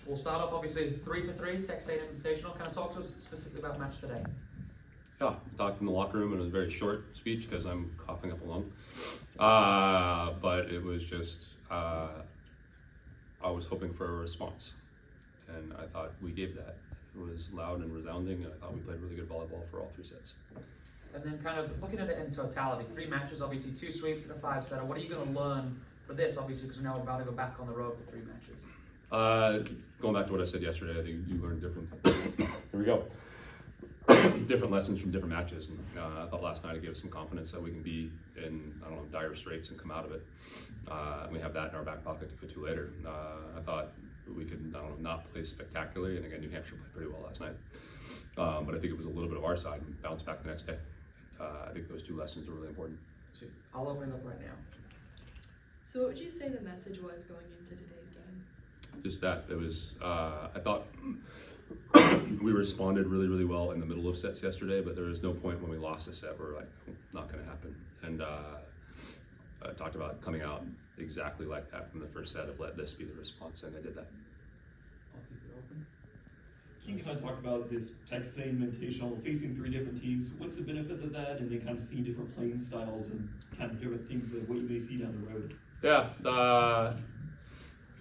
We'll start off obviously 3 for 3, Texas A&M Invitational. Kind of talk to us specifically about match today. Yeah, talked in the locker room, and it was a very short speech because I'm coughing up a lung. But it was just, I was hoping for a response, and I thought we gave that. It was loud and resounding, and I thought we played really good volleyball for all 3 sets. And then kind of looking at it in totality, 3 matches, obviously 2 sweeps and a 5-setter. What are you going to learn for this, obviously, because we're now about to go back on the road for 3 matches? Going back to what I said yesterday, I think you learned different, here we go, different lessons from different matches. And I thought last night it gave us some confidence that we can be in, I don't know, dire straits and come out of it. And we have that in our back pocket to go to later. I thought we could, I don't know, not play spectacularly, and again, New Hampshire played pretty well last night. But I think it was a little bit of our side and bounced back the next day. I think those 2 lessons are really important. Sweet. I'll open it up right now. So what would you say the message was going into today's game? Just that, it was, I thought we responded really, really well in the middle of sets yesterday, but there was no point when we lost a set where we're like, not gonna happen. And I talked about coming out exactly like that from the first set of let this be the response, and they did that. I'll keep it open. Can you kind of talk about this Texas A&M Invitational facing 3 different teams? What's the benefit of that, and then kind of seeing different playing styles and kind of different things of what you may see down the road? Yeah,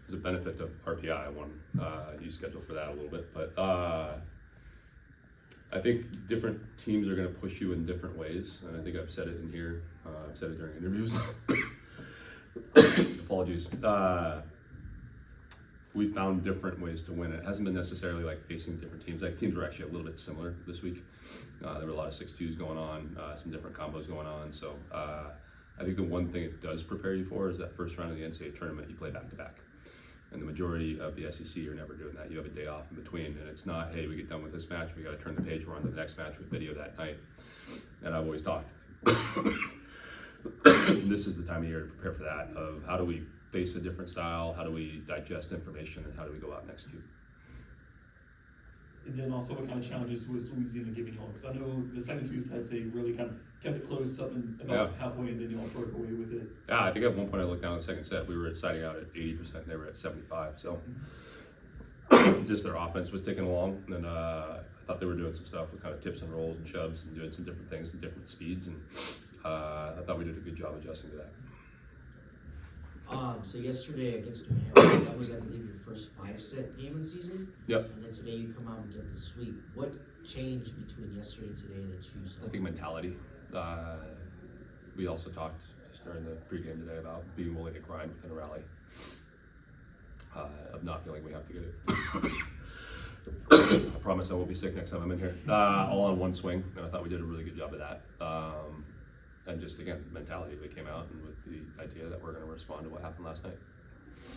there's a benefit to RPI. I want to use schedule for that a little bit, but I think different teams are going to push you in different ways, and I think I've said it in here. I've said it during interviews. Apologies. We found different ways to win. It hasn't been necessarily like facing different teams. Like teams were actually a little bit similar this week. There were a lot of 6-2s going on, some different combos going on. So I think the one thing it does prepare you for is that first round of the NCAA tournament, you play back to back. And the majority of the SEC are never doing that. You have a day off in between, and it's not, hey, we get done with this match, we got to turn the page, we're on to the next match with video that night. And I've always talked, this is the time of year to prepare for that, of how do we face a different style, how do we digest information, and how do we go out and execute. And then also, what kind of challenges was Louisiana giving y'all? Because I know the second 2 sets, they really kind of kept it close up and about halfway, and then y'all broke away with it. Yeah, I think at one point I looked down at the second set, we were siding out at 80%, and they were at 75. So just their offense was ticking along, and I thought they were doing some stuff with kind of tips and rolls and shoves and doing some different things with different speeds, and I thought we did a good job adjusting to that. So yesterday against New Hampshire, that was, I believe, your first 5-set game of the season. Yep. And then today you come out and get the sweep. What changed between yesterday and today that you saw? I think mentality. We also talked just during the pregame today about being willing to grind within a rally, of not feeling we have to get it. I promise I won't be sick next time I'm in here. All on one swing, and I thought we did a really good job of that. And just again, mentality. We came out and with the idea that we're going to respond to what happened last night.